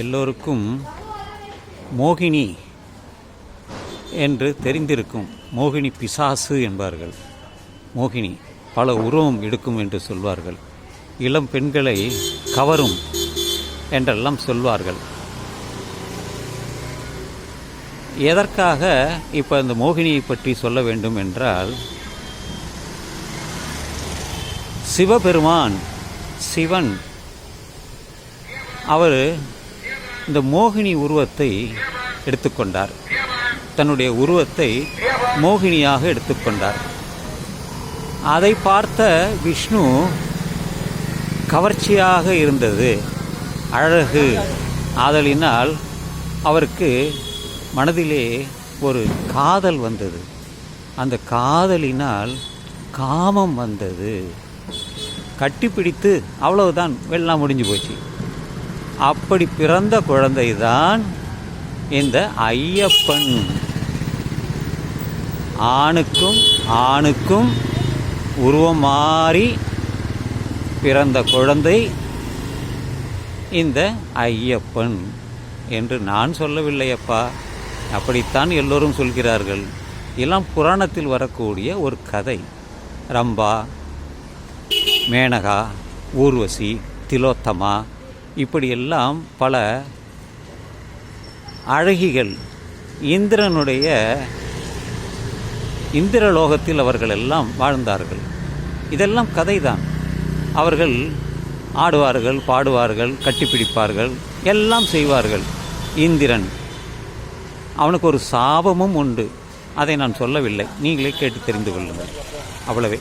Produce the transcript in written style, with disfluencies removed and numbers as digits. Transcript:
எல்லோருக்கும் மோகினி என்று தெரிந்திருக்கும். மோகினி பிசாசு என்பார்கள். மோகினி பல உருவம் எடுக்கும் என்று சொல்வார்கள். இளம் பெண்களை கவரும் என்றெல்லாம் சொல்வார்கள். எதற்காக இப்போ இந்த மோகினியை பற்றி சொல்ல வேண்டும் என்றால், சிவபெருமான் சிவன் அவர் இந்த மோகினி உருவத்தை எடுத்துக்கொண்டார். தன்னுடைய உருவத்தை மோகினியாக எடுத்துக்கொண்டார். அதை பார்த்த விஷ்ணு கவர்ச்சியாக இருந்தது, அழகு. ஆதலினால் அவருக்கு மனதிலே ஒரு காதல் வந்தது. அந்த காதலினால் காமம் வந்தது. கட்டிப்பிடித்து அவ்வளவுதான், வெள்ளம் முடிஞ்சு போச்சு. அப்படி பிறந்த குழந்தை தான் இந்த ஐயப்பன். ஆணுக்கும் உருவம் மாறி பிறந்த குழந்தை இந்த ஐயப்பன் என்று நான் சொல்லவில்லையப்பா. அப்படித்தான் எல்லோரும் சொல்கிறார்கள். எல்லாம் புராணத்தில் வரக்கூடிய ஒரு கதை. ரம்பா, மேனகா, ஊர்வசி, திலோத்தமா, இப்படியெல்லாம் பல அழகிகள் இந்திரலோகத்தில் அவர்கள் எல்லாம் வாழ்ந்தார்கள். இதெல்லாம் கதைதான். அவர்கள் ஆடுவார்கள், பாடுவார்கள், கட்டிப்பிடிப்பார்கள், எல்லாம் செய்வார்கள். இந்திரன் அவனுக்கு ஒரு சாபமும் உண்டு. அதை நான் சொல்லவில்லை, நீங்களே கேட்டு தெரிந்து கொள்ளுங்கள். அவ்வளவே.